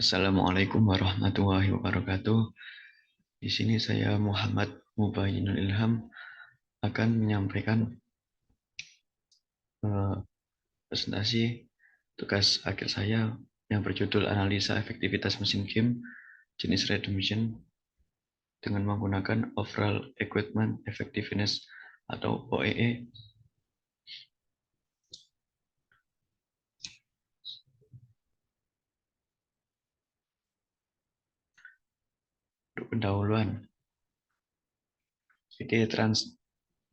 Assalamualaikum warahmatullahi wabarakatuh. Di sini saya Muhammad Mubayyinul Ilham akan menyampaikan eh, presentasi tugas akhir saya yang berjudul Analisa Efektivitas Mesin game jenis Redemption dengan menggunakan Overall Equipment Effectiveness atau OEE. Untuk pendahuluan, PT Trans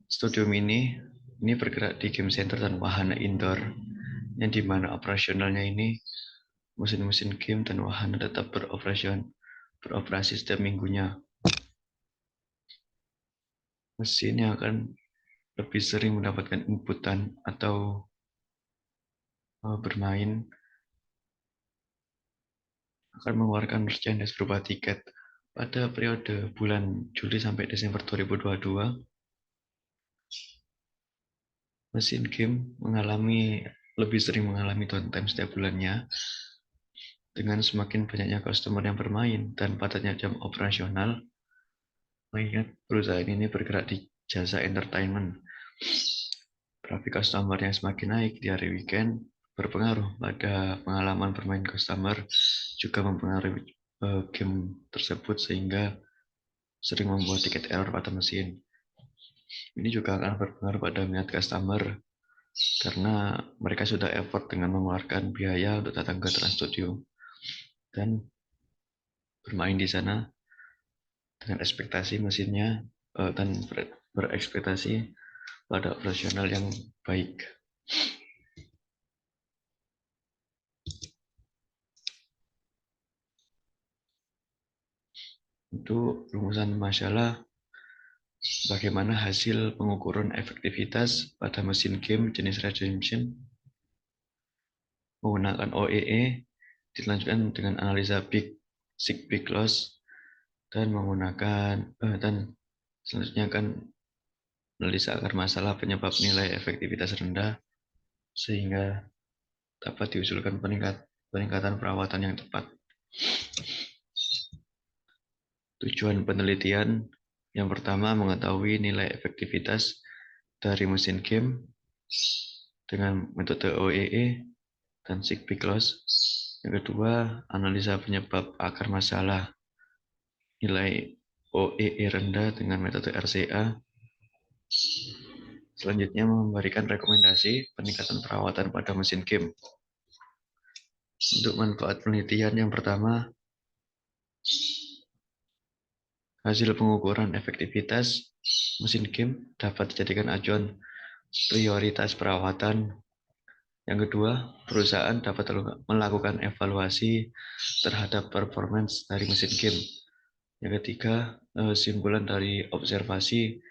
Studio Mini ini bergerak di game center dan wahana indoor, yang dimana operasionalnya ini mesin-mesin game dan wahana tetap beroperasi setiap minggunya. Mesin yang akan lebih sering mendapatkan inputan atau bermain akan mengeluarkan merchandise berupa tiket. Pada periode bulan Juli sampai Desember 2022, mesin game lebih sering mengalami downtime setiap bulannya dengan semakin banyaknya customer yang bermain dan padatnya jam operasional. Mengingat perusahaan ini bergerak di jasa entertainment, traffic customer yang semakin naik di hari weekend berpengaruh pada pengalaman bermain customer, juga mempengaruhi game tersebut sehingga sering membuat tiket error pada mesin. Ini juga akan berpengaruh pada minat customer karena mereka sudah effort dengan mengeluarkan biaya untuk datang ke Trans Studio dan bermain di sana dengan ekspektasi mesinnya dan berekspektasi pada operasional yang baik. Untuk rumusan masalah bagaimana hasil pengukuran efektivitas pada mesin game jenis Redemption menggunakan OEE, dilanjutkan dengan analisa big loss dan selanjutnya akan analisa akar masalah penyebab nilai efektivitas rendah sehingga dapat diusulkan peningkatan perawatan yang tepat. Tujuan penelitian yang pertama mengetahui nilai efektivitas dari mesin game dengan metode OEE dan big loss. Yang kedua, analisa penyebab akar masalah nilai OEE rendah dengan metode RCA. Selanjutnya memberikan rekomendasi peningkatan perawatan pada mesin game. Untuk manfaat penelitian yang pertama, hasil pengukuran efektivitas mesin game dapat dijadikan acuan prioritas perawatan. Yang kedua, perusahaan dapat melakukan evaluasi terhadap performance dari mesin game. Yang ketiga, simpulan dari observasi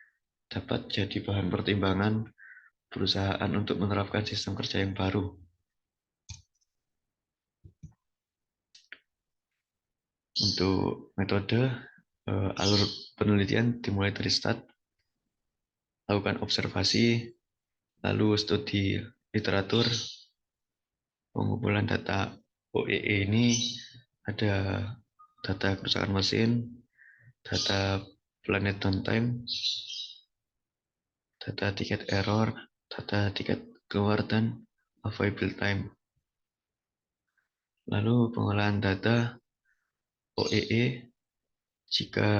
dapat jadi bahan pertimbangan perusahaan untuk menerapkan sistem kerja yang baru. Untuk metode, alur penelitian dimulai dari start, lakukan observasi, lalu studi literatur, pengumpulan data OEE ini ada data kerusakan mesin, data planet downtime, data tiket error, data tiket keluar, dan available time. Lalu pengolahan data OEE jika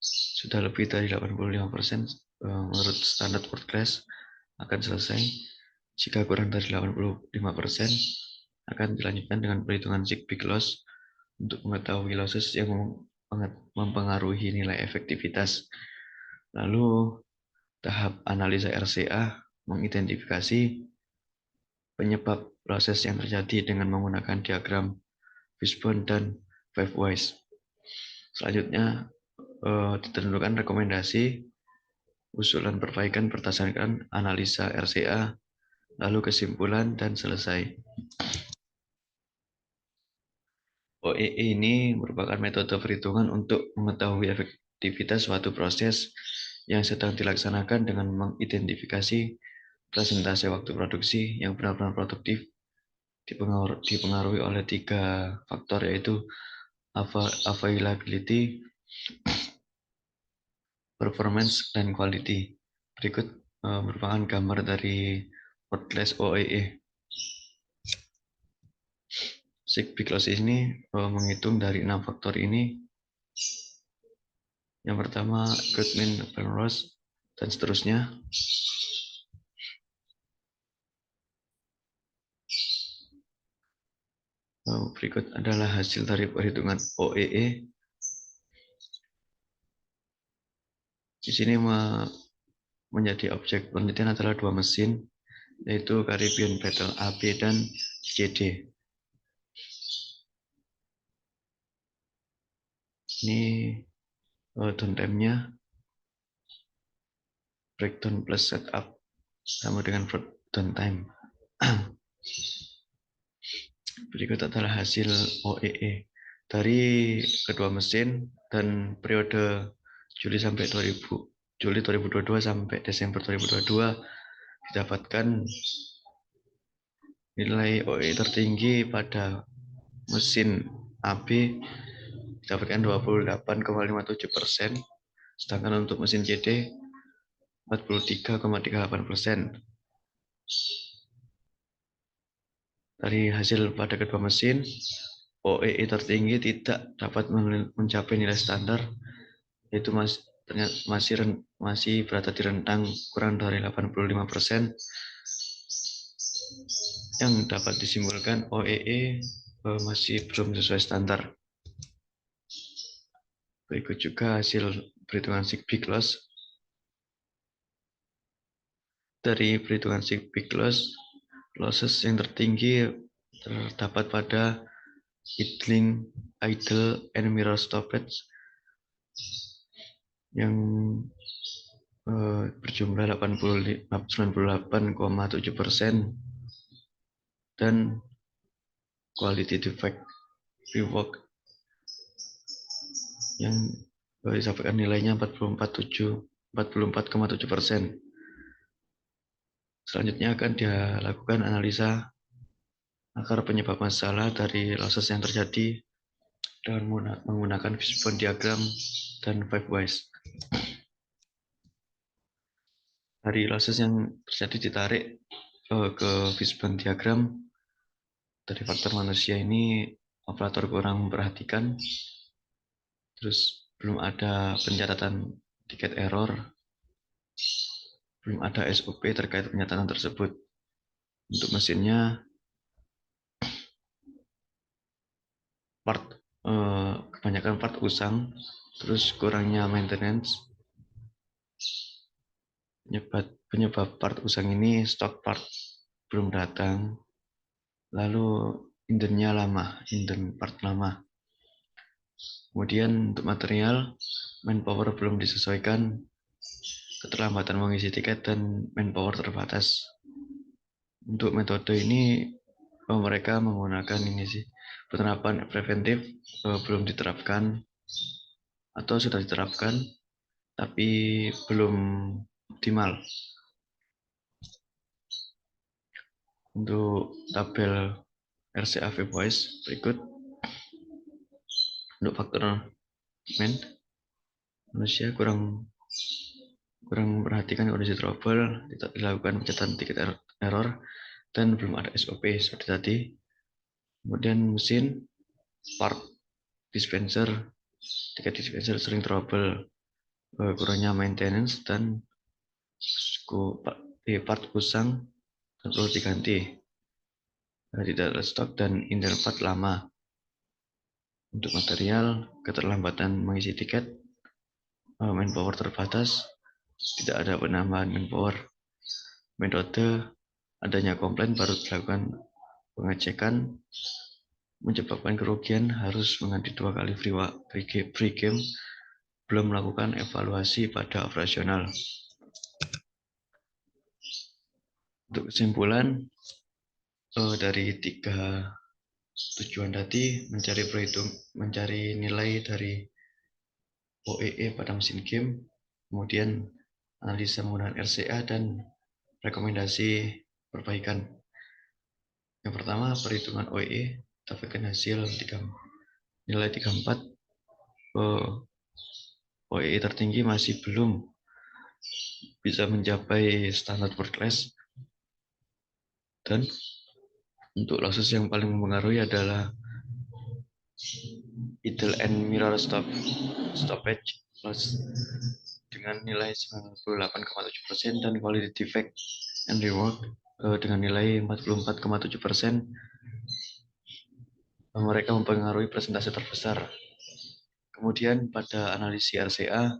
sudah lebih dari 85% menurut standar world class akan selesai. Jika kurang dari 85% akan dilanjutkan dengan perhitungan big loss untuk mengetahui losses yang mempengaruhi nilai efektivitas. Lalu tahap analisa RCA mengidentifikasi penyebab proses yang terjadi dengan menggunakan diagram Fishbone dan Five Whys. Selanjutnya ditentukan rekomendasi usulan perbaikan berdasarkan analisa RCA, lalu kesimpulan, dan selesai. OEE ini merupakan metode perhitungan untuk mengetahui efektivitas suatu proses yang sedang dilaksanakan dengan mengidentifikasi presentasi waktu produksi yang benar-benar produktif dipengaruhi oleh 3 faktor, yaitu availability, performance, dan quality. Berikut merupakan gambar dari Worthless OEE. Sigpic loss ini menghitung dari 6 faktor ini. Yang pertama, Goodman, Penrose, dan seterusnya. Berikut adalah hasil dari perhitungan OEE. Di sini menjadi objek penelitian adalah 2 mesin, yaitu Caribbean Battle AB dan CD. Ini downtime-nya, breakdown plus setup sama dengan downtime. Berikut adalah hasil OEE dari kedua mesin dan periode Juli 2022 sampai Desember 2022 didapatkan nilai OEE tertinggi pada mesin AB didapatkan 28,57%, sedangkan untuk mesin CD 43,38%. Dari hasil pada kedua mesin, OEE tertinggi tidak dapat mencapai nilai standar, yaitu masih berada di rentang kurang dari 85%, yang dapat disimpulkan OEE masih belum sesuai standar. Berikut juga hasil perhitungan Sigpic loss. Dari perhitungan Sigpic loss, losses yang tertinggi terdapat pada idling, idle, and mirror stoppage yang berjumlah 98,7% dan quality defect rework yang disampaikan nilainya 44,7%. Selanjutnya akan dilakukan analisa akar penyebab masalah dari losses yang terjadi dengan menggunakan fishbone diagram dan 5 whys. Dari losses yang terjadi ditarik ke fishbone diagram, dari faktor manusia ini operator kurang memperhatikan, terus belum ada pencatatan tiket error, belum ada SOP terkait penyataan tersebut. Untuk mesinnya, kebanyakan part usang, terus kurangnya maintenance. Penyebab part usang ini stok part belum datang, lalu inden part lama. Kemudian untuk material, manpower belum disesuaikan, keterlambatan mengisi tiket, dan manpower terbatas. Untuk metode ini mereka menggunakan penerapan preventif belum diterapkan atau sudah diterapkan tapi belum optimal. Untuk tabel RCA Voice berikut. Untuk faktor manusia kurang memperhatikan kondisi trouble, tidak dilakukan pencatatan tiket error, dan belum ada SOP seperti tadi. Kemudian mesin, part dispenser, tiket dispenser sering trouble, kurangnya maintenance, dan part usang perlu diganti, tidak ada stok, dan inden part lama. Untuk material, keterlambatan mengisi tiket, manpower terbatas, tidak ada penambahan manpower. Metode adanya komplain baru dilakukan pengecekan, menyebabkan kerugian harus mengganti 2 kali free game, belum melakukan evaluasi pada operasional. Untuk kesimpulan, dari 3 tujuan tadi, mencari nilai dari OEE pada mesin game, kemudian analisa menggunakan RCA, dan rekomendasi perbaikan. Yang pertama, perhitungan OEE, dapatkan hasil nilai 34. OEE tertinggi masih belum bisa mencapai standar world class, dan untuk losses yang paling mempengaruhi adalah idle and mirror stoppage loss dengan nilai 98,7% dan quality defect and reward dengan nilai 44,7%. Mereka mempengaruhi presentasi terbesar. Kemudian pada analisis RCA,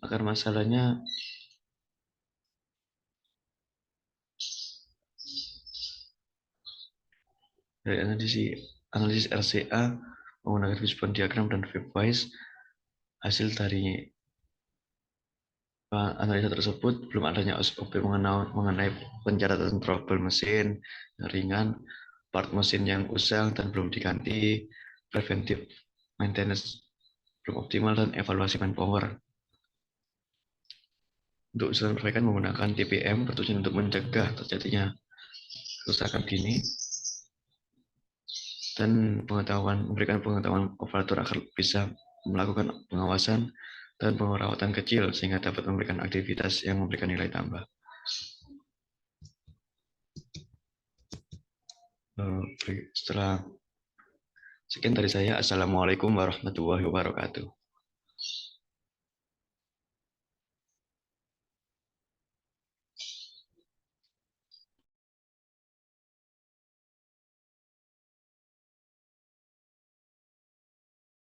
akar masalahnya dari analisis RCA menggunakan fishbone diagram dan Webwise. Hasil dari analisa tersebut belum adanya SOP mengenai pencatatan trouble mesin yang ringan, part mesin yang usang dan belum diganti, preventive maintenance belum optimal, dan evaluasi manpower. Untuk usulan perbaikan menggunakan TPM bertujuan untuk mencegah terjadinya kerusakan dini dan memberikan pengetahuan operator agar bisa melakukan pengawasan dan perawatan kecil sehingga dapat memberikan aktivitas yang memberikan nilai tambah. Setelah sekian dari saya, Assalamualaikum warahmatullahi wabarakatuh.